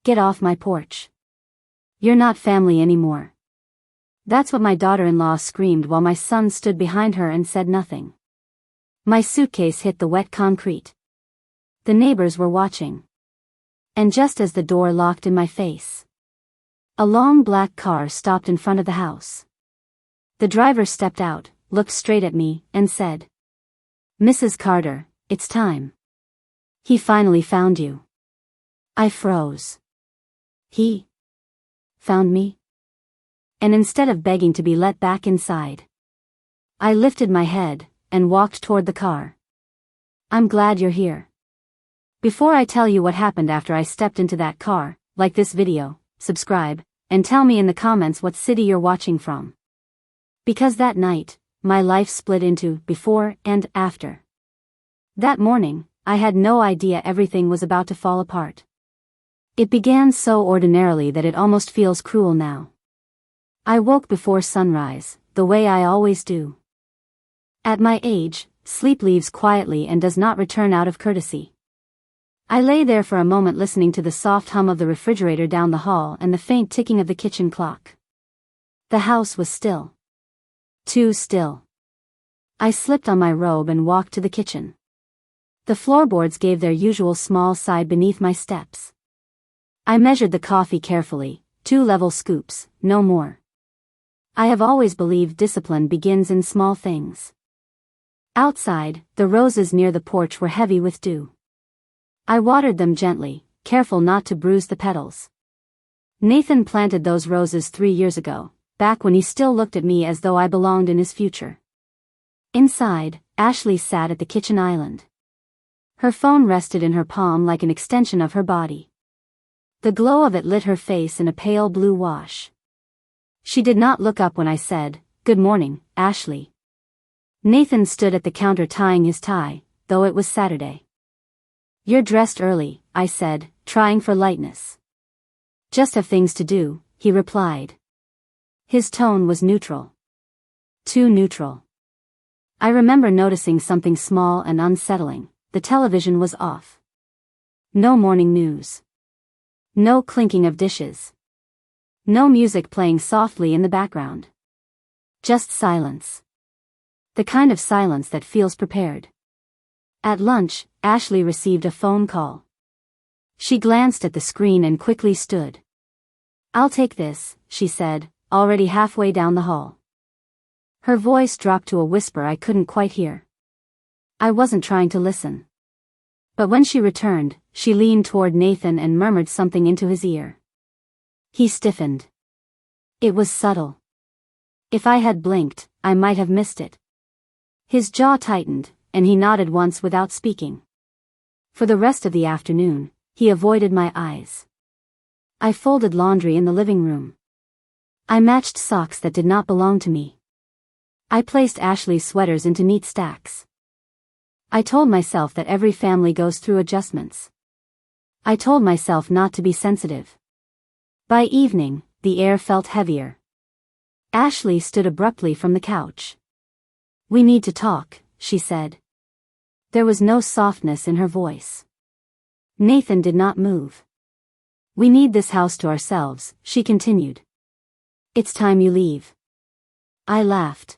Get off my porch. You're not family anymore. That's what my daughter-in-law screamed while my son stood behind her and said nothing. My suitcase hit the wet concrete. The neighbors were watching. And just as the door locked in my face, a long black car stopped in front of the house. The driver stepped out, looked straight at me, and said, "Mrs. Carter, it's time. He finally found you." I froze. He found me? And instead of begging to be let back inside, I lifted my head and walked toward the car. "I'm glad you're here. Before I tell you what happened after I stepped into that car, like this video, subscribe, and tell me in the comments what city you're watching from. Because that night, my life split into before and after. That morning, I had no idea everything was about to fall apart. It began so ordinarily that it almost feels cruel now. I woke before sunrise, the way I always do. At my age, sleep leaves quietly and does not return out of courtesy. I lay there for a moment listening to the soft hum of the refrigerator down the hall and the faint ticking of the kitchen clock. The house was still. Too still. I slipped on my robe and walked to the kitchen. The floorboards gave their usual small sigh beneath my steps. I measured the coffee carefully, 2 level scoops, no more. I have always believed discipline begins in small things. Outside, the roses near the porch were heavy with dew. I watered them gently, careful not to bruise the petals. Nathan planted those roses 3 years ago, back when he still looked at me as though I belonged in his future. Inside, Ashley sat at the kitchen island. Her phone rested in her palm like an extension of her body. The glow of it lit her face in a pale blue wash. She did not look up when I said, "Good morning, Ashley." Nathan stood at the counter tying his tie, though it was Saturday. "You're dressed early," I said, trying for lightness. "Just have things to do," he replied. His tone was neutral. Too neutral. I remember noticing something small and unsettling. The television was off. No morning news. No clinking of dishes. No music playing softly in the background. Just silence. The kind of silence that feels prepared. At lunch, Ashley received a phone call. She glanced at the screen and quickly stood. "I'll take this," she said, already halfway down the hall. Her voice dropped to a whisper I couldn't quite hear. I wasn't trying to listen. But when she returned, she leaned toward Nathan and murmured something into his ear. He stiffened. It was subtle. If I had blinked, I might have missed it. His jaw tightened, and he nodded once without speaking. For the rest of the afternoon, he avoided my eyes. I folded laundry in the living room. I matched socks that did not belong to me. I placed Ashley's sweaters into neat stacks. I told myself that every family goes through adjustments. I told myself not to be sensitive. By evening, the air felt heavier. Ashley stood abruptly from the couch. "We need to talk," she said. There was no softness in her voice. Nathan did not move. "We need this house to ourselves," she continued. "It's time you leave." I laughed.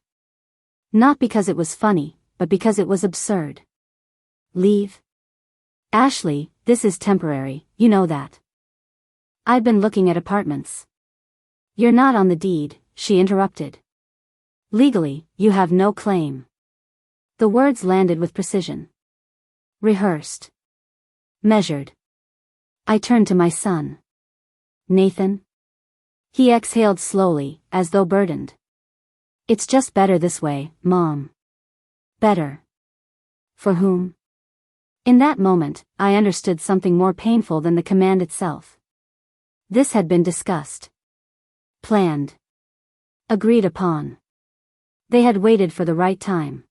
Not because it was funny, but because it was absurd. Leave? Ashley, this is temporary, you know that. I've been looking at apartments. You're not on the deed, she interrupted. Legally, you have no claim. The words landed with precision. Rehearsed. Measured. I turned to my son. Nathan? He exhaled slowly, as though burdened. It's just better this way, Mom. Better. For whom? In that moment, I understood something more painful than the command itself. This had been discussed. Planned. Agreed upon. They had waited for the right time.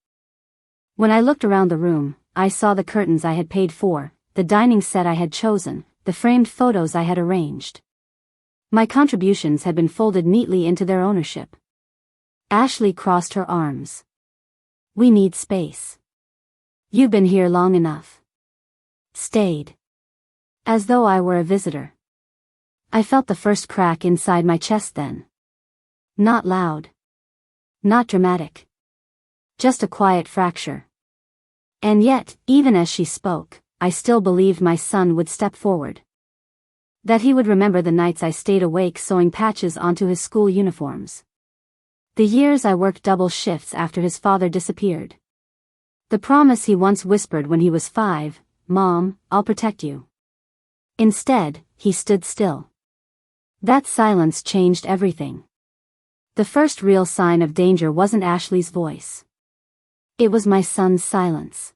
When I looked around the room, I saw the curtains I had paid for, the dining set I had chosen, the framed photos I had arranged. My contributions had been folded neatly into their ownership. Ashley crossed her arms. We need space. You've been here long enough. Stayed. As though I were a visitor. I felt the first crack inside my chest then. Not loud. Not dramatic. Just a quiet fracture. And yet, even as she spoke, I still believed my son would step forward. That he would remember the nights I stayed awake sewing patches onto his school uniforms. The years I worked double shifts after his father disappeared. The promise he once whispered when he was 5, "Mom, I'll protect you." Instead, he stood still. That silence changed everything. The first real sign of danger wasn't Ashley's voice. It was my son's silence.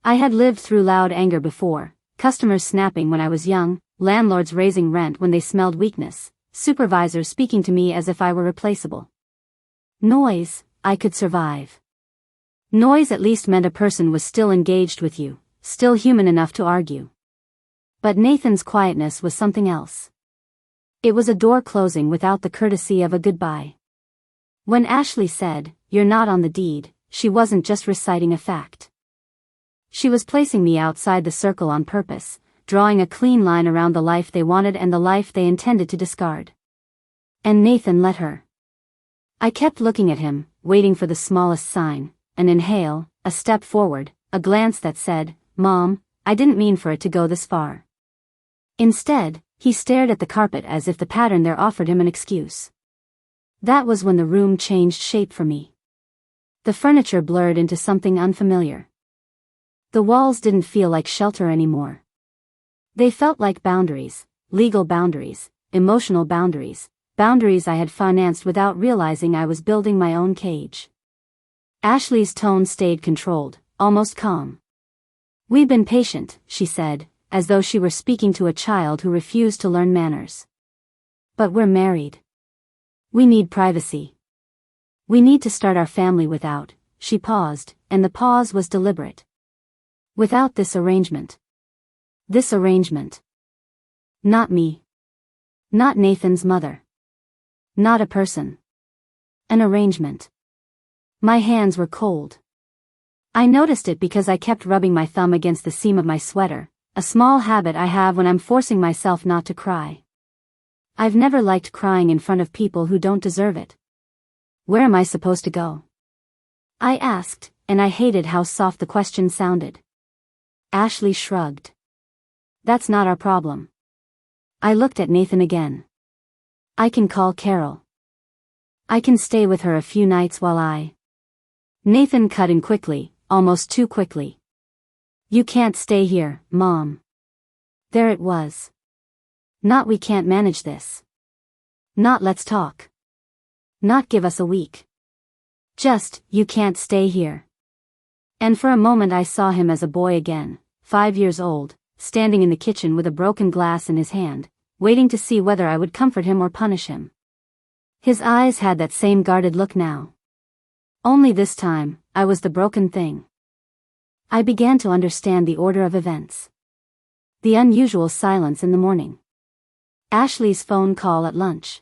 I had lived through loud anger before, customers snapping when I was young, landlords raising rent when they smelled weakness, supervisors speaking to me as if I were replaceable. Noise, I could survive. Noise at least meant a person was still engaged with you, still human enough to argue. But Nathan's quietness was something else. It was a door closing without the courtesy of a goodbye. When Ashley said, "You're not on the deed," she wasn't just reciting a fact. She was placing me outside the circle on purpose, drawing a clean line around the life they wanted and the life they intended to discard. And Nathan let her. I kept looking at him, waiting for the smallest sign, an inhale, a step forward, a glance that said, "Mom, I didn't mean for it to go this far." Instead, he stared at the carpet as if the pattern there offered him an excuse. That was when the room changed shape for me. The furniture blurred into something unfamiliar. The walls didn't feel like shelter anymore. They felt like boundaries, legal boundaries, emotional boundaries, boundaries I had financed without realizing I was building my own cage. Ashley's tone stayed controlled, almost calm. "We've been patient," she said, as though she were speaking to a child who refused to learn manners. "But we're married. We need privacy. We need to start our family without," she paused, and the pause was deliberate. "Without this arrangement. This arrangement. Not me. Not Nathan's mother. Not a person. An arrangement." My hands were cold. I noticed it because I kept rubbing my thumb against the seam of my sweater, a small habit I have when I'm forcing myself not to cry. I've never liked crying in front of people who don't deserve it. "Where am I supposed to go?" I asked, and I hated how soft the question sounded. Ashley shrugged. "That's not our problem." I looked at Nathan again. "I can call Carol. I can stay with her a few nights while I..." Nathan cut in quickly, almost too quickly. "You can't stay here, Mom." There it was. Not "we can't manage this." Not "let's talk." Not "give us a week." Just, "you can't stay here." And for a moment I saw him as a boy again, 5 years old, standing in the kitchen with a broken glass in his hand, waiting to see whether I would comfort him or punish him. His eyes had that same guarded look now. Only this time, I was the broken thing. I began to understand the order of events. The unusual silence in the morning. Ashley's phone call at lunch.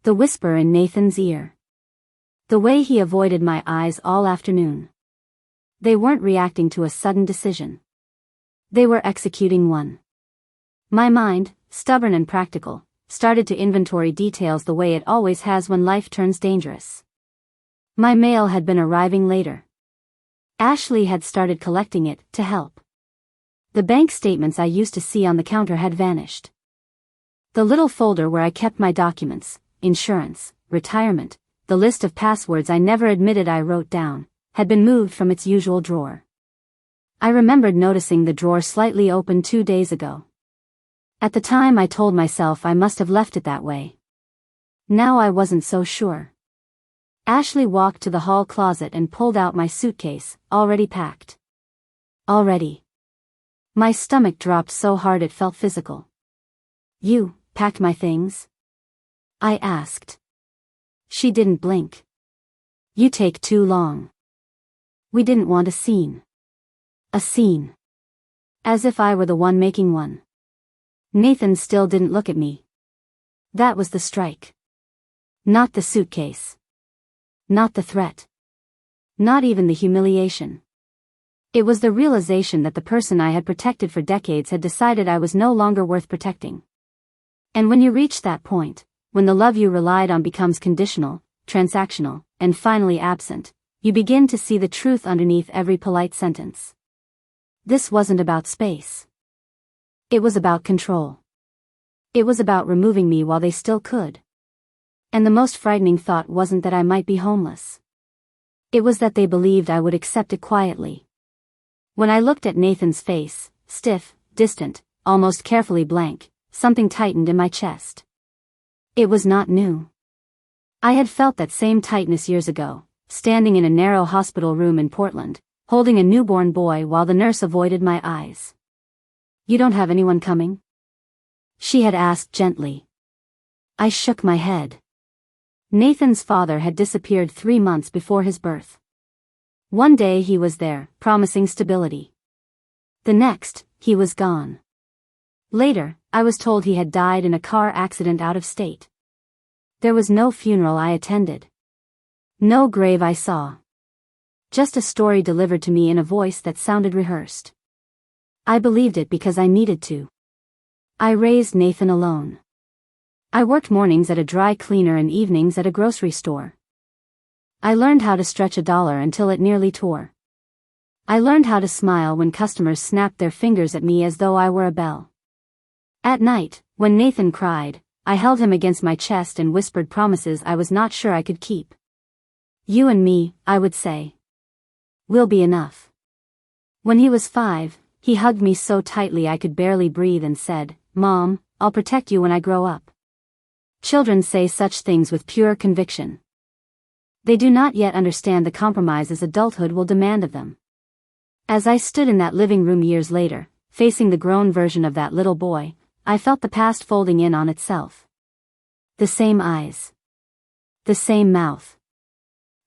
The whisper in Nathan's ear. The way he avoided my eyes all afternoon. They weren't reacting to a sudden decision. They were executing one. My mind, stubborn and practical, started to inventory details the way it always has when life turns dangerous. My mail had been arriving later. Ashley had started collecting it, to help. The bank statements I used to see on the counter had vanished. The little folder where I kept my documents, insurance, retirement, the list of passwords I never admitted I wrote down, had been moved from its usual drawer. I remembered noticing the drawer slightly open 2 days ago. At the time I told myself I must have left it that way. Now I wasn't so sure. Ashley walked to the hall closet and pulled out my suitcase, already packed. Already. My stomach dropped so hard it felt physical. "You packed my things?" I asked. She didn't blink. "You take too long." We didn't want a scene. A scene. As if I were the one making one. Nathan still didn't look at me. That was the strike. Not the suitcase. Not the threat. Not even the humiliation. It was the realization that the person I had protected for decades had decided I was no longer worth protecting. And when you reach that point, when the love you relied on becomes conditional, transactional, and finally absent, you begin to see the truth underneath every polite sentence. This wasn't about space. It was about control. It was about removing me while they still could. And the most frightening thought wasn't that I might be homeless. It was that they believed I would accept it quietly. When I looked at Nathan's face, stiff, distant, almost carefully blank, something tightened in my chest. It was not new. I had felt that same tightness years ago, standing in a narrow hospital room in Portland, holding a newborn boy while the nurse avoided my eyes. "You don't have anyone coming?" she had asked gently. I shook my head. Nathan's father had disappeared 3 months before his birth. One day he was there, promising stability. The next, he was gone. Later, I was told he had died in a car accident out of state. There was no funeral I attended. No grave I saw. Just a story delivered to me in a voice that sounded rehearsed. I believed it because I needed to. I raised Nathan alone. I worked mornings at a dry cleaner and evenings at a grocery store. I learned how to stretch $1 until it nearly tore. I learned how to smile when customers snapped their fingers at me as though I were a bell. At night, when Nathan cried, I held him against my chest and whispered promises I was not sure I could keep. "You and me," I would say. "We'll be enough." When he was 5, he hugged me so tightly I could barely breathe and said, "Mom, I'll protect you when I grow up." Children say such things with pure conviction. They do not yet understand the compromises adulthood will demand of them. As I stood in that living room years later, facing the grown version of that little boy, I felt the past folding in on itself. The same eyes. The same mouth.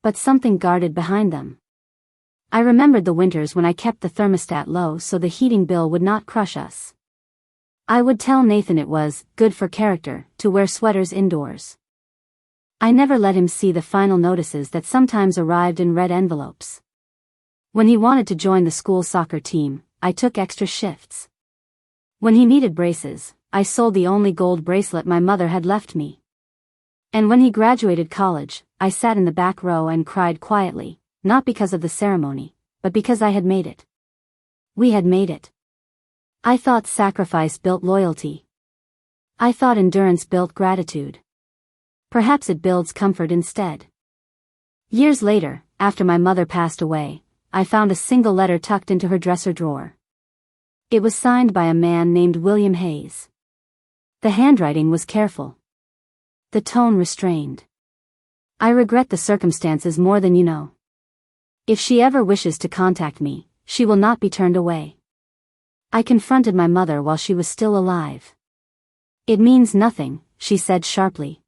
But something guarded behind them. I remembered the winters when I kept the thermostat low so the heating bill would not crush us. I would tell Nathan it was good for character to wear sweaters indoors. I never let him see the final notices that sometimes arrived in red envelopes. When he wanted to join the school soccer team, I took extra shifts. When he needed braces, I sold the only gold bracelet my mother had left me. And when he graduated college, I sat in the back row and cried quietly, not because of the ceremony, but because I had made it. We had made it. I thought sacrifice built loyalty. I thought endurance built gratitude. Perhaps it builds comfort instead. Years later, after my mother passed away, I found a single letter tucked into her dresser drawer. It was signed by a man named William Hayes. The handwriting was careful. The tone restrained. "I regret the circumstances more than you know. If she ever wishes to contact me, she will not be turned away. I confronted my mother while she was still alive." "It means nothing," she said sharply.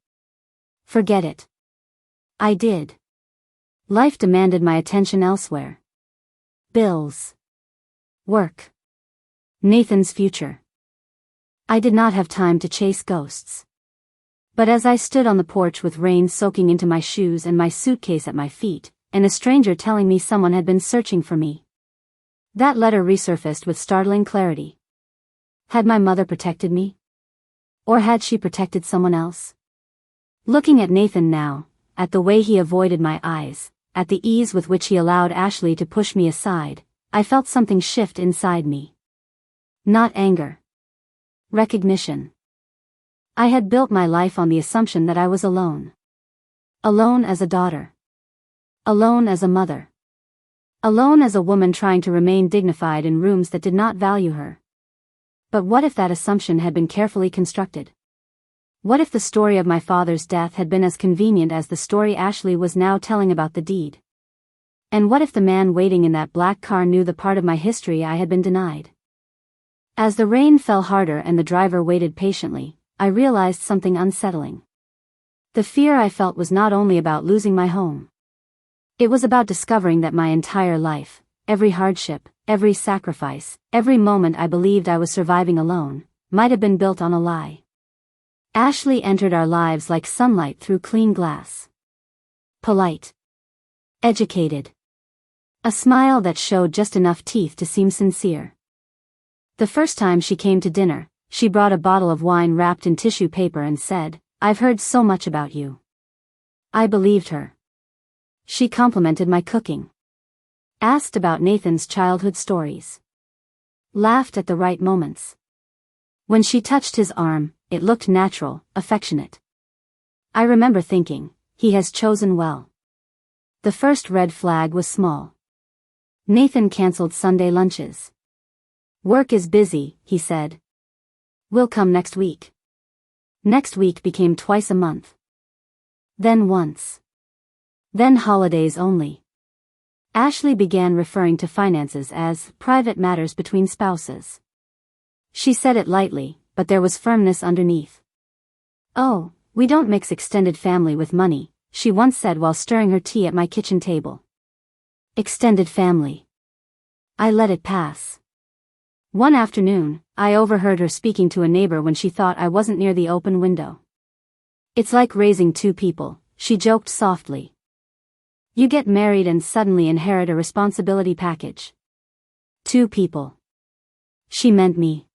"Forget it." I did. Life demanded my attention elsewhere. Bills. Work. Nathan's future. I did not have time to chase ghosts. But as I stood on the porch with rain soaking into my shoes and my suitcase at my feet, and a stranger telling me someone had been searching for me, that letter resurfaced with startling clarity. Had my mother protected me? Or had she protected someone else? Looking at Nathan now, at the way he avoided my eyes, at the ease with which he allowed Ashley to push me aside, I felt something shift inside me. Not anger. Recognition. I had built my life on the assumption that I was alone. Alone as a daughter. Alone as a mother. Alone as a woman trying to remain dignified in rooms that did not value her. But what if that assumption had been carefully constructed? What if the story of my father's death had been as convenient as the story Ashley was now telling about the deed? And what if the man waiting in that black car knew the part of my history I had been denied? As the rain fell harder and the driver waited patiently, I realized something unsettling. The fear I felt was not only about losing my home. It was about discovering that my entire life, every hardship, every sacrifice, every moment I believed I was surviving alone, might have been built on a lie. Ashley entered our lives like sunlight through clean glass. Polite. Educated. A smile that showed just enough teeth to seem sincere. The first time she came to dinner, she brought a bottle of wine wrapped in tissue paper and said, "I've heard so much about you." I believed her. She complimented my cooking. Asked about Nathan's childhood stories. Laughed at the right moments. When she touched his arm, it looked natural, affectionate. I remember thinking, he has chosen well. The first red flag was small. Nathan canceled Sunday lunches. "Work is busy," he said. "We'll come next week." Next week became twice a month. Then once. Then holidays only. Ashley began referring to finances as private matters between spouses. She said it lightly, but there was firmness underneath. "Oh, we don't mix extended family with money," she once said while stirring her tea at my kitchen table. Extended family. I let it pass. One afternoon, I overheard her speaking to a neighbor when she thought I wasn't near the open window. "It's like raising two people," she joked softly. "You get married and suddenly inherit a responsibility package. Two people." She meant me.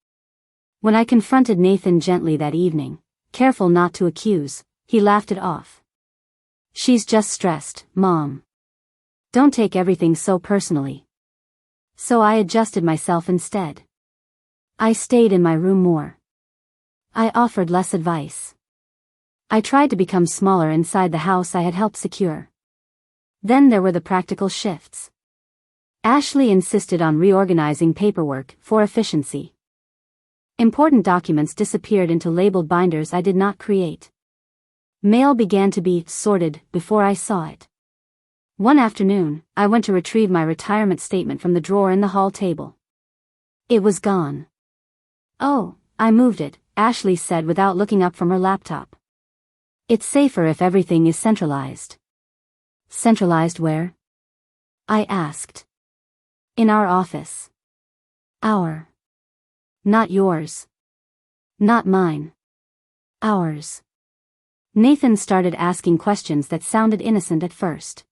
When I confronted Nathan gently that evening, careful not to accuse, he laughed it off. "She's just stressed, Mom. Don't take everything so personally." So I adjusted myself instead. I stayed in my room more. I offered less advice. I tried to become smaller inside the house I had helped secure. Then there were the practical shifts. Ashley insisted on reorganizing paperwork for efficiency. Important documents disappeared into labeled binders I did not create. Mail began to be sorted before I saw it. One afternoon, I went to retrieve my retirement statement from the drawer in the hall table. It was gone. "Oh, I moved it," Ashley said without looking up from her laptop. "It's safer if everything is centralized." "Centralized where?" I asked. "In our office." "Our." "Not yours." "Not mine." "Ours." Nathan started asking questions that sounded innocent at first.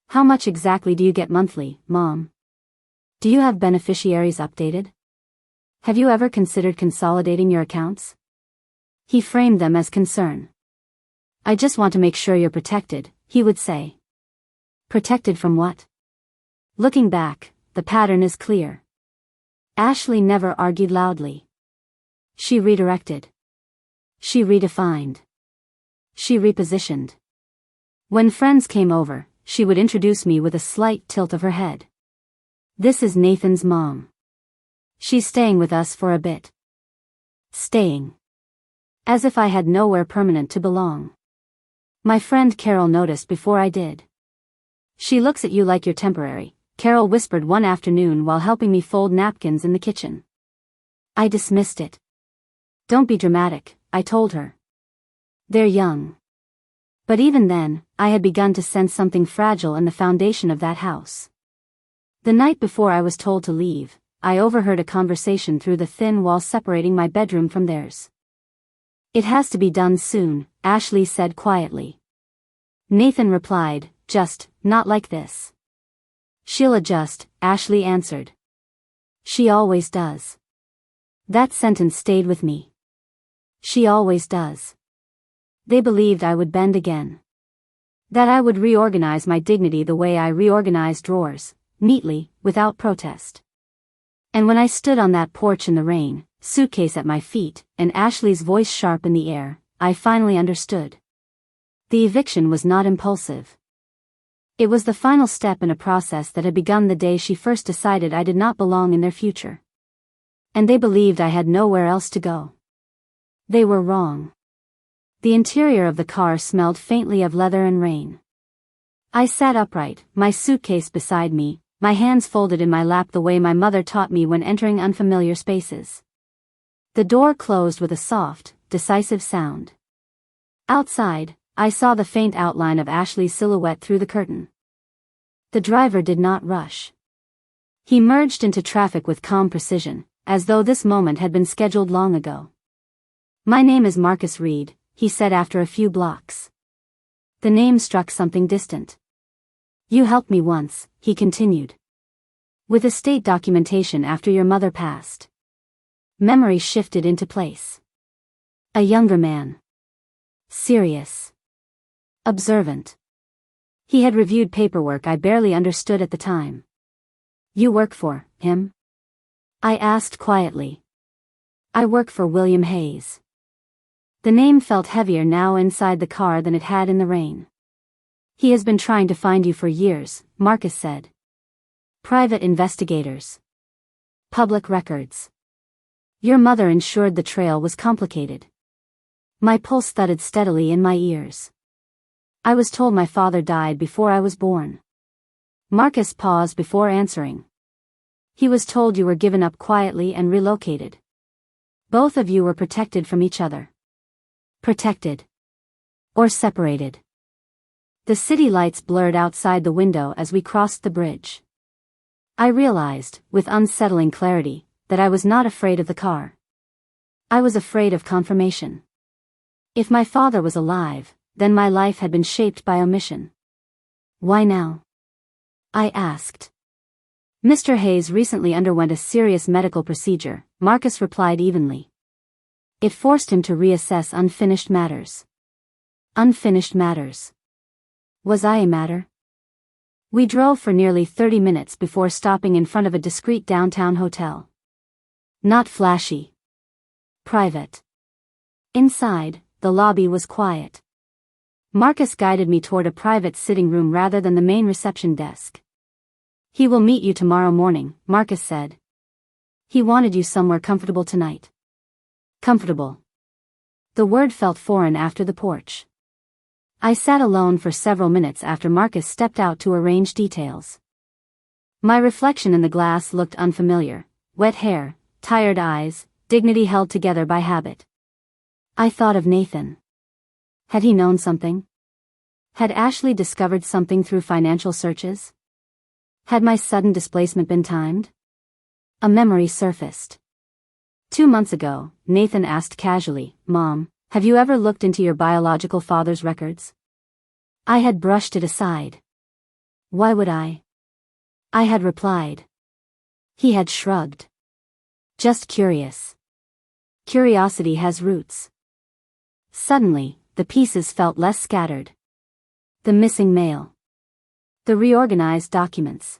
"How much exactly do you get monthly, Mom? Do you have beneficiaries updated? Have you ever considered consolidating your accounts?" He framed them as concern. "I just want to make sure you're protected," he would say. Protected from what? Looking back, the pattern is clear. Ashley never argued loudly. She redirected. She redefined. She repositioned. When friends came over, she would introduce me with a slight tilt of her head. "This is Nathan's mom. She's staying with us for a bit." Staying. As if I had nowhere permanent to belong. My friend Carol noticed before I did. "She looks at you like you're temporary," Carol whispered one afternoon while helping me fold napkins in the kitchen. I dismissed it. "Don't be dramatic," I told her. "They're young." But even then, I had begun to sense something fragile in the foundation of that house. The night before I was told to leave, I overheard a conversation through the thin wall separating my bedroom from theirs. "It has to be done soon," Ashley said quietly. Nathan replied, "Just, not like this." "She'll adjust," Ashley answered. "She always does." That sentence stayed with me. She always does. They believed I would bend again. That I would reorganize my dignity the way I reorganized drawers, neatly, without protest. And when I stood on that porch in the rain, suitcase at my feet, and Ashley's voice sharp in the air, I finally understood. The eviction was not impulsive. It was the final step in a process that had begun the day she first decided I did not belong in their future. And they believed I had nowhere else to go. They were wrong. The interior of the car smelled faintly of leather and rain. I sat upright, my suitcase beside me, my hands folded in my lap the way my mother taught me when entering unfamiliar spaces. The door closed with a soft, decisive sound. Outside, I saw the faint outline of Ashley's silhouette through the curtain. The driver did not rush. He merged into traffic with calm precision, as though this moment had been scheduled long ago. "My name is Marcus Reed," he said after a few blocks. The name struck something distant. "You helped me once," he continued. "With estate documentation after your mother passed. Memory shifted into place. A younger man. Serious. Observant. He had reviewed paperwork I barely understood at the time. You work for him? I asked quietly. I work for William Hayes. The name felt heavier now inside the car than it had in the rain. He has been trying to find you for years, Marcus said. Private investigators. Public records. Your mother ensured the trail was complicated. My pulse thudded steadily in my ears. I was told my father died before I was born. Marcus paused before answering. He was told you were given up quietly and relocated. Both of you were protected from each other. Protected. Or separated. The city lights blurred outside the window as we crossed the bridge. I realized, with unsettling clarity, that I was not afraid of the car. I was afraid of confirmation. If my father was alive, then my life had been shaped by omission. Why now? I asked. Mr. Hayes recently underwent a serious medical procedure, Marcus replied evenly. It forced him to reassess unfinished matters. Unfinished matters. Was I a matter? We drove for nearly 30 minutes before stopping in front of a discreet downtown hotel. Not flashy. Private. Inside, the lobby was quiet. Marcus guided me toward a private sitting room rather than the main reception desk. He will meet you tomorrow morning, Marcus said. He wanted you somewhere comfortable tonight. Comfortable. The word felt foreign after the porch. I sat alone for several minutes after Marcus stepped out to arrange details. My reflection in the glass looked unfamiliar, wet hair, tired eyes, dignity held together by habit. I thought of Nathan. Had he known something? Had Ashley discovered something through financial searches? Had my sudden displacement been timed? A memory surfaced. 2 months ago, Nathan asked casually, Mom, have you ever looked into your biological father's records? I had brushed it aside. Why would I? I had replied. He had shrugged. Just curious. Curiosity has roots. Suddenly, the pieces felt less scattered. The missing mail. The reorganized documents.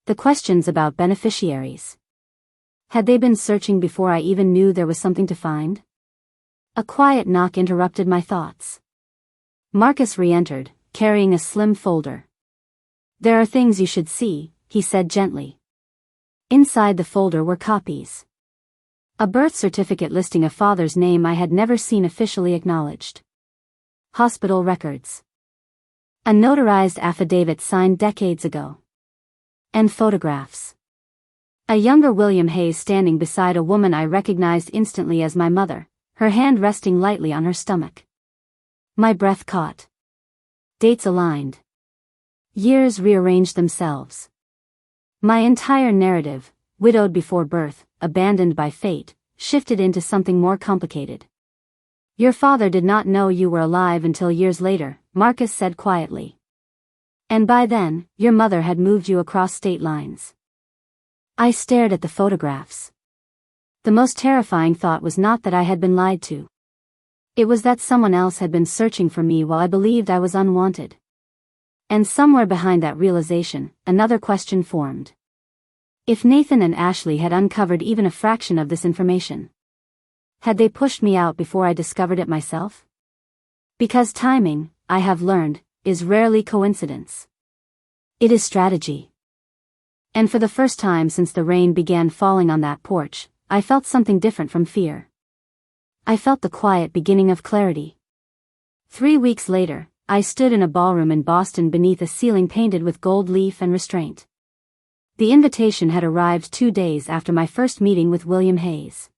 The questions about beneficiaries. Had they been searching before I even knew there was something to find? A quiet knock interrupted my thoughts. Marcus re-entered, carrying a slim folder. There are things you should see, he said gently. Inside the folder were copies. A birth certificate listing a father's name I had never seen officially acknowledged. Hospital records. A notarized affidavit signed decades ago. And photographs. A younger William Hayes standing beside a woman I recognized instantly as my mother, her hand resting lightly on her stomach. My breath caught. Dates aligned. Years rearranged themselves. My entire narrative, widowed before birth, abandoned by fate, shifted into something more complicated. Your father did not know you were alive until years later, Marcus said quietly. And by then, your mother had moved you across state lines. I stared at the photographs. The most terrifying thought was not that I had been lied to. It was that someone else had been searching for me while I believed I was unwanted. And somewhere behind that realization, another question formed. If Nathan and Ashley had uncovered even a fraction of this information, had they pushed me out before I discovered it myself? Because timing, I have learned, is rarely coincidence. It is strategy. And for the first time since the rain began falling on that porch, I felt something different from fear. I felt the quiet beginning of clarity. 3 weeks later, I stood in a ballroom in Boston beneath a ceiling painted with gold leaf and restraint. The invitation had arrived 2 days after my first meeting with William Hayes.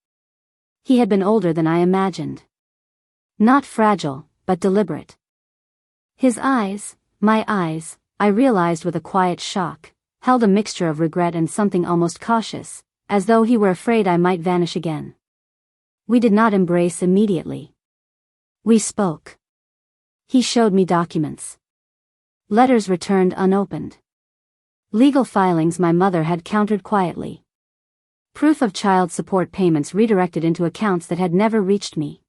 He had been older than I imagined. Not fragile, but deliberate. His eyes, my eyes, I realized with a quiet shock, held a mixture of regret and something almost cautious, as though he were afraid I might vanish again. We did not embrace immediately. We spoke. He showed me documents. Letters returned unopened. Legal filings my mother had countered quietly. Proof of child support payments redirected into accounts that had never reached me.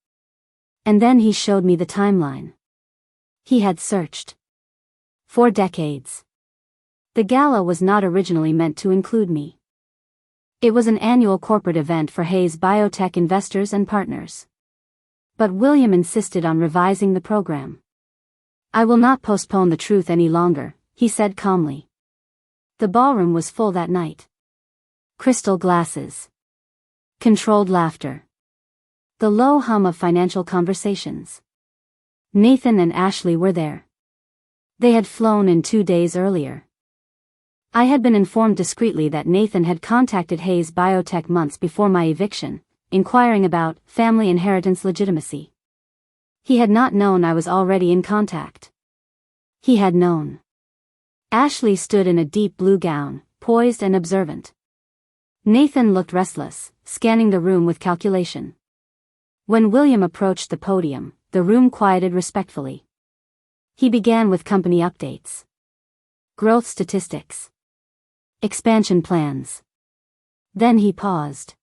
And then he showed me the timeline. He had searched for decades. The gala was not originally meant to include me. It was an annual corporate event for Hayes biotech investors and partners. But William insisted on revising the program. "I will not postpone the truth any longer," he said calmly. The ballroom was full that night. Crystal glasses. Controlled laughter. The low hum of financial conversations. Nathan and Ashley were there. They had flown in 2 days earlier. I had been informed discreetly that Nathan had contacted Hayes Biotech months before my eviction, inquiring about family inheritance legitimacy. He had not known I was already in contact. He had known. Ashley stood in a deep blue gown, poised and observant. Nathan looked restless, scanning the room with calculation. When William approached the podium, the room quieted respectfully. He began with company updates. Growth statistics. Expansion plans. Then he paused.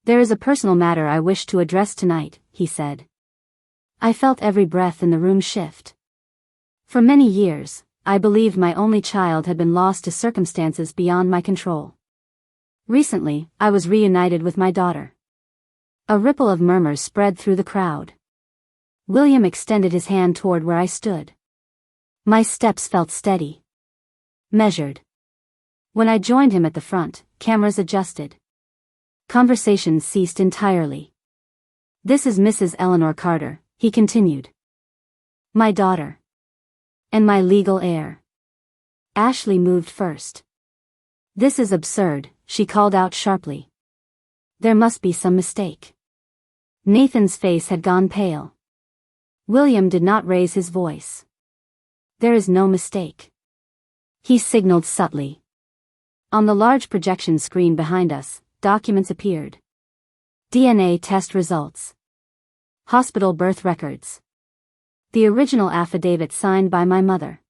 "There is a personal matter I wish to address tonight," he said. I felt every breath in the room shift. For many years, I believed my only child had been lost to circumstances beyond my control. Recently, I was reunited with my daughter. A ripple of murmurs spread through the crowd. William extended his hand toward where I stood. My steps felt steady. Measured. When I joined him at the front, cameras adjusted. Conversations ceased entirely. "This is Mrs. Eleanor Carter," he continued. "My daughter. And my legal heir." Ashley moved first. "This is absurd," she called out sharply. There must be some mistake. Nathan's face had gone pale. William did not raise his voice. "There is no mistake." He signaled subtly. On the large projection screen behind us, documents appeared. DNA test results. Hospital birth records. The original affidavit signed by my mother.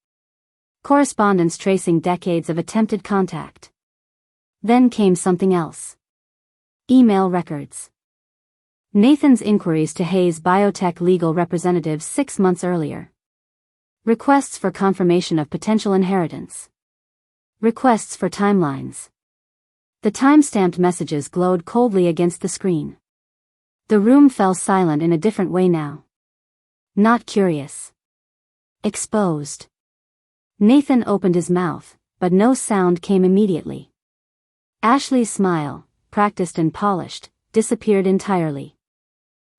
Correspondence tracing decades of attempted contact. Then came something else. Email records. Nathan's inquiries to Hayes Biotech legal representatives 6 months earlier. Requests for confirmation of potential inheritance. Requests for timelines. The time-stamped messages glowed coldly against the screen. The room fell silent in a different way now. Not curious. Exposed. Nathan opened his mouth, but no sound came immediately. Ashley's smile, practiced and polished, disappeared entirely.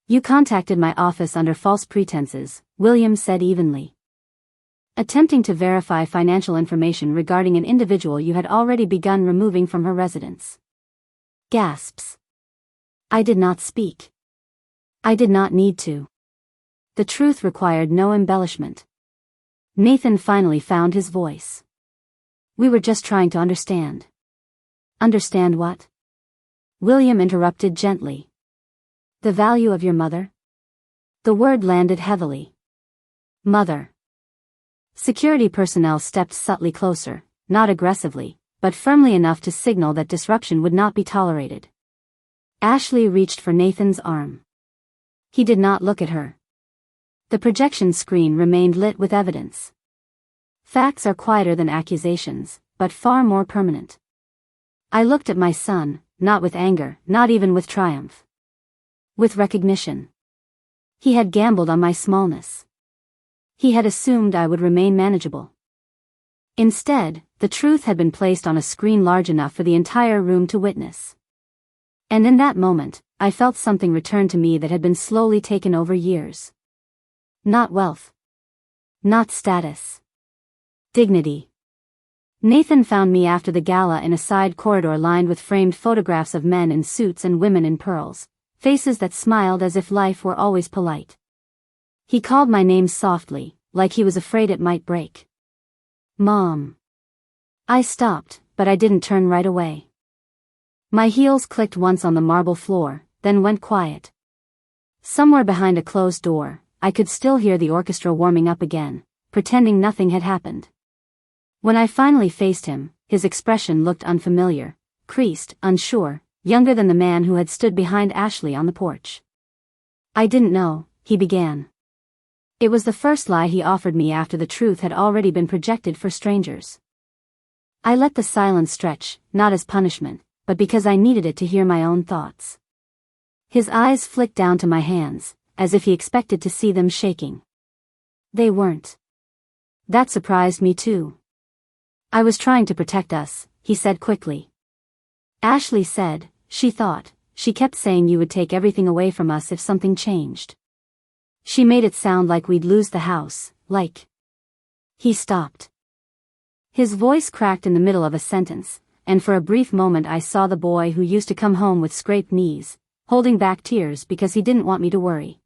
"You contacted my office under false pretenses," William said evenly. "Attempting to verify financial information regarding an individual you had already begun removing from her residence." Gasps. I did not speak. I did not need to. The truth required no embellishment. Nathan finally found his voice. "We were just trying to understand." "Understand what?" William interrupted gently. "The value of your mother?" The word landed heavily. Mother. Security personnel stepped subtly closer, not aggressively, but firmly enough to signal that disruption would not be tolerated. Ashley reached for Nathan's arm. He did not look at her. The projection screen remained lit with evidence. Facts are quieter than accusations, but far more permanent. I looked at my son, not with anger, not even with triumph. With recognition. He had gambled on my smallness. He had assumed I would remain manageable. Instead, the truth had been placed on a screen large enough for the entire room to witness. And in that moment, I felt something return to me that had been slowly taken over years. Not wealth. Not status. Dignity. Nathan found me after the gala in a side corridor lined with framed photographs of men in suits and women in pearls, faces that smiled as if life were always polite. He called my name softly, like he was afraid it might break. "Mom." I stopped, but I didn't turn right away. My heels clicked once on the marble floor, then went quiet. Somewhere behind a closed door, I could still hear the orchestra warming up again, pretending nothing had happened. When I finally faced him, his expression looked unfamiliar, creased, unsure, younger than the man who had stood behind Ashley on the porch. I didn't know, he began. It was the first lie he offered me after the truth had already been projected for strangers. I let the silence stretch, not as punishment, but because I needed it to hear my own thoughts. His eyes flicked down to my hands, as if he expected to see them shaking. They weren't. That surprised me too. I was trying to protect us, he said quickly. Ashley said, she thought, she kept saying you would take everything away from us if something changed. She made it sound like we'd lose the house, like. He stopped. His voice cracked in the middle of a sentence, and for a brief moment I saw the boy who used to come home with scraped knees, holding back tears because he didn't want me to worry.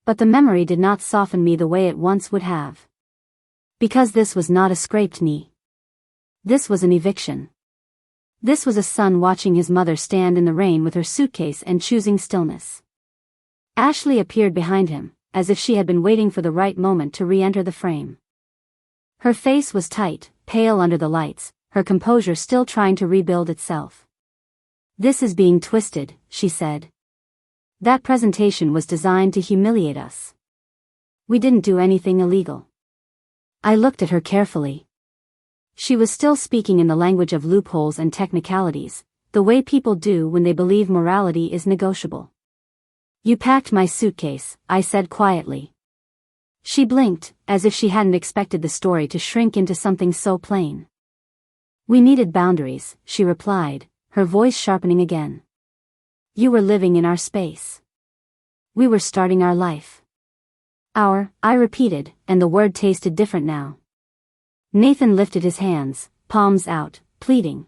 But the memory did not soften me the way it once would have. Because this was not a scraped knee. This was an eviction. This was a son watching his mother stand in the rain with her suitcase and choosing stillness. Ashley appeared behind him, as if she had been waiting for the right moment to re-enter the frame. Her face was tight, pale under the lights, her composure still trying to rebuild itself. This is being twisted, she said. That presentation was designed to humiliate us. We didn't do anything illegal. I looked at her carefully. She was still speaking in the language of loopholes and technicalities, the way people do when they believe morality is negotiable. You packed my suitcase, I said quietly. She blinked, as if she hadn't expected the story to shrink into something so plain. We needed boundaries, she replied, her voice sharpening again. You were living in our space. We were starting our life. I repeated, and the word tasted different now. Nathan lifted his hands, palms out, pleading.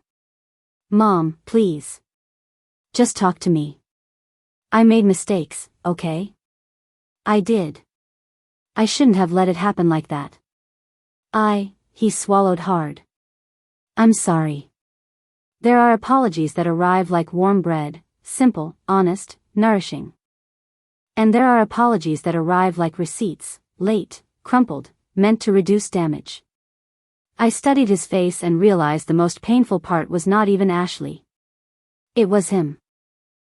Mom, please. Just talk to me. I made mistakes, okay? I did. I shouldn't have let it happen like that. He swallowed hard. I'm sorry. There are apologies that arrive like warm bread, simple, honest, nourishing. And there are apologies that arrive like receipts, late, crumpled, meant to reduce damage. I studied his face and realized the most painful part was not even Ashley. It was him.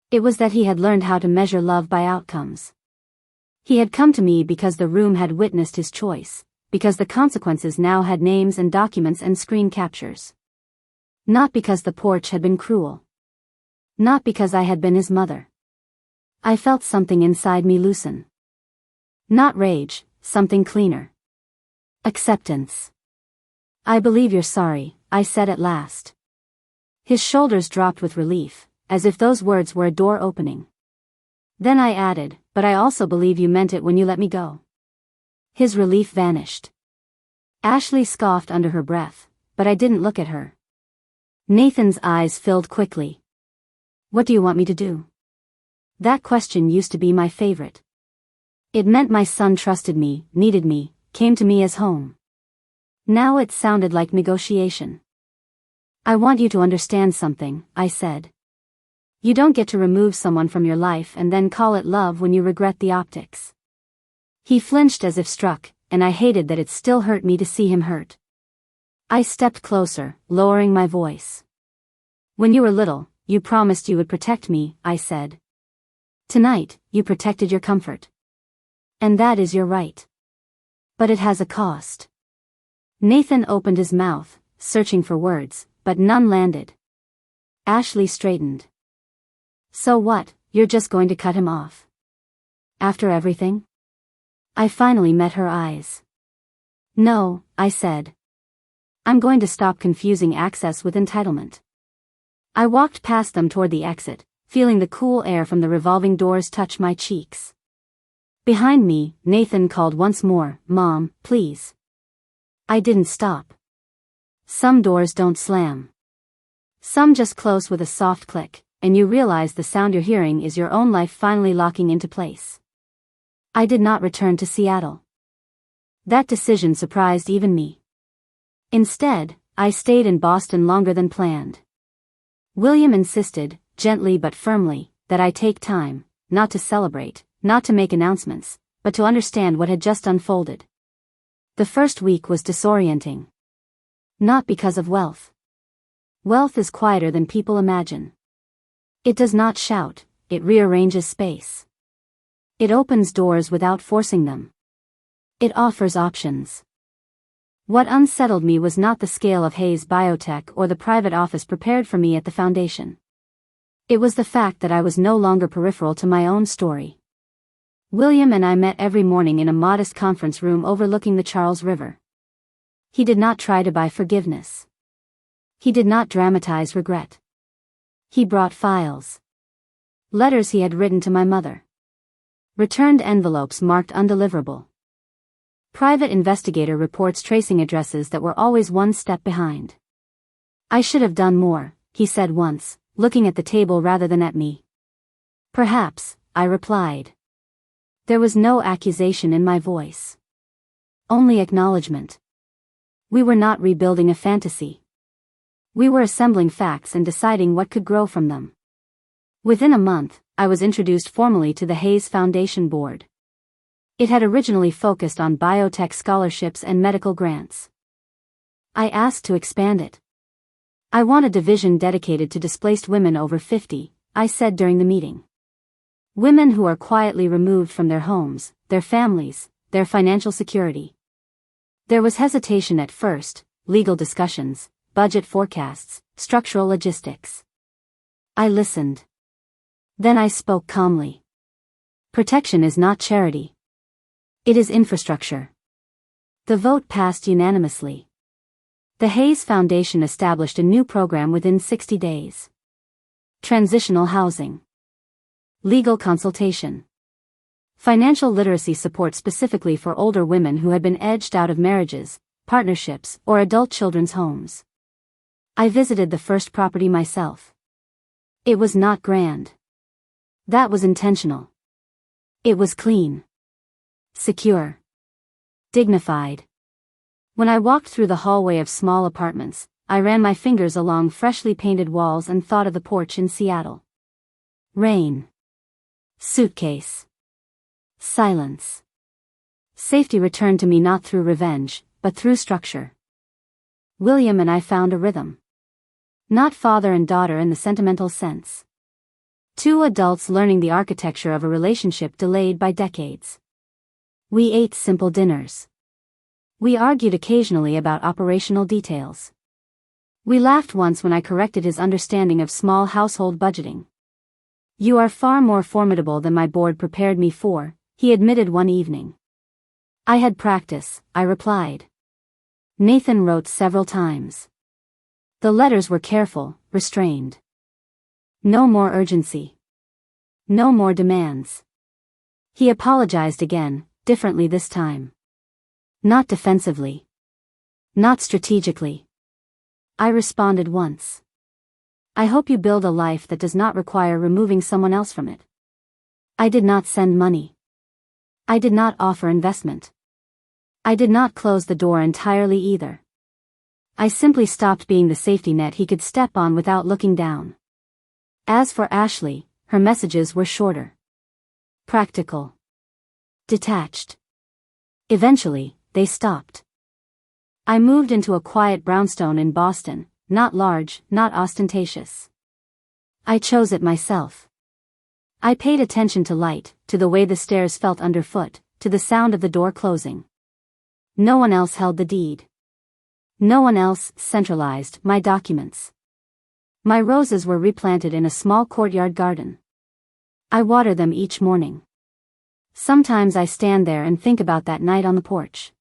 It was that he had learned how to measure love by outcomes. He had come to me because the room had witnessed his choice, because the consequences now had names and documents and screen captures. Not because the porch had been cruel. Not because I had been his mother. I felt something inside me loosen. Not rage, something cleaner. Acceptance. I believe you're sorry, I said at last. His shoulders dropped with relief, as if those words were a door opening. Then I added, but I also believe you meant it when you let me go. His relief vanished. Ashley scoffed under her breath, but I didn't look at her. Nathan's eyes filled quickly. What do you want me to do? That question used to be my favorite. It meant my son trusted me, needed me, came to me as home. Now it sounded like negotiation. I want you to understand something, I said. You don't get to remove someone from your life and then call it love when you regret the optics. He flinched as if struck, and I hated that it still hurt me to see him hurt. I stepped closer, lowering my voice. When you were little, you promised you would protect me, I said. Tonight, you protected your comfort. And that is your right. But it has a cost. Nathan opened his mouth, searching for words, but none landed. Ashley straightened. So what, you're just going to cut him off? After everything? I finally met her eyes. No, I said. I'm going to stop confusing access with entitlement. I walked past them toward the exit, feeling the cool air from the revolving doors touch my cheeks. Behind me, Nathan called once more, Mom, please. I didn't stop. Some doors don't slam. Some just close with a soft click, and you realize the sound you're hearing is your own life finally locking into place. I did not return to Seattle. That decision surprised even me. Instead, I stayed in Boston longer than planned. William insisted, gently but firmly, that I take time, not to celebrate, not to make announcements, but to understand what had just unfolded. The first week was disorienting. Not because of wealth. Wealth is quieter than people imagine. It does not shout, it rearranges space. It opens doors without forcing them. It offers options. What unsettled me was not the scale of Hayes Biotech or the private office prepared for me at the foundation. It was the fact that I was no longer peripheral to my own story. William and I met every morning in a modest conference room overlooking the Charles River. He did not try to buy forgiveness. He did not dramatize regret. He brought files. Letters he had written to my mother. Returned envelopes marked undeliverable. Private investigator reports tracing addresses that were always one step behind. I should have done more, he said once, looking at the table rather than at me. Perhaps, I replied. There was no accusation in my voice. Only acknowledgement. We were not rebuilding a fantasy. We were assembling facts and deciding what could grow from them. Within a month, I was introduced formally to the Hayes Foundation Board. It had originally focused on biotech scholarships and medical grants. I asked to expand it. I want a division dedicated to displaced women over 50, I said during the meeting. Women who are quietly removed from their homes, their families, their financial security. There was hesitation at first, legal discussions, budget forecasts, structural logistics. I listened. Then I spoke calmly. Protection is not charity. It is infrastructure. The vote passed unanimously. The Hayes Foundation established a new program within 60 days. Transitional housing. Legal consultation. Financial literacy support specifically for older women who had been edged out of marriages, partnerships, or adult children's homes. I visited the first property myself. It was not grand. That was intentional. It was clean. Secure. Dignified. When I walked through the hallway of small apartments, I ran my fingers along freshly painted walls and thought of the porch in Seattle. Rain. Suitcase. Silence. Safety returned to me not through revenge, but through structure. William and I found a rhythm. Not father and daughter in the sentimental sense. Two adults learning the architecture of a relationship delayed by decades. We ate simple dinners. We argued occasionally about operational details. We laughed once when I corrected his understanding of small household budgeting. You are far more formidable than my board prepared me for, he admitted one evening. I had practice, I replied. Nathan wrote several times. The letters were careful, restrained. No more urgency. No more demands. He apologized again, differently this time. Not defensively. Not strategically. I responded once. I hope you build a life that does not require removing someone else from it. I did not send money. I did not offer investment. I did not close the door entirely either. I simply stopped being the safety net he could step on without looking down. As for Ashley, her messages were shorter. Practical. Detached. Eventually, they stopped. I moved into a quiet brownstone in Boston, not large, not ostentatious. I chose it myself. I paid attention to light, to the way the stairs felt underfoot, to the sound of the door closing. No one else held the deed. No one else centralized my documents. My roses were replanted in a small courtyard garden. I water them each morning. Sometimes I stand there and think about that night on the porch.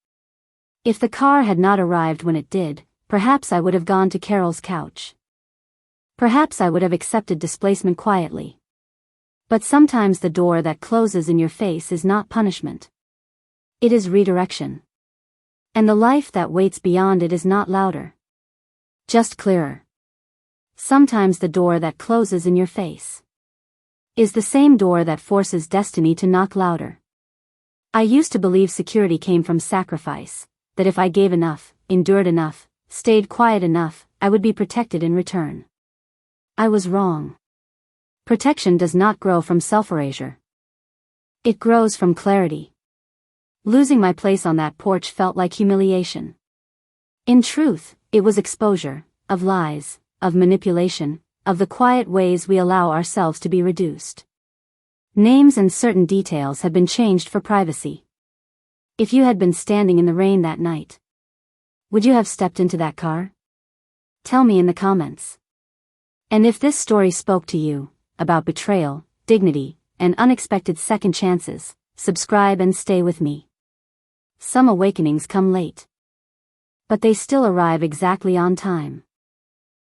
If the car had not arrived when it did, perhaps I would have gone to Carol's couch. Perhaps I would have accepted displacement quietly. But sometimes the door that closes in your face is not punishment. It is redirection. And the life that waits beyond it is not louder. Just clearer. Sometimes the door that closes in your face is the same door that forces destiny to knock louder. I used to believe security came from sacrifice, that if I gave enough, endured enough, stayed quiet enough, I would be protected in return. I was wrong. Protection does not grow from self-erasure. It grows from clarity. Losing my place on that porch felt like humiliation. In truth, it was exposure, of lies, of manipulation, of the quiet ways we allow ourselves to be reduced. Names and certain details have been changed for privacy. If you had been standing in the rain that night, would you have stepped into that car? Tell me in the comments. And if this story spoke to you, about betrayal, dignity, and unexpected second chances, subscribe and stay with me. Some awakenings come late, but they still arrive exactly on time.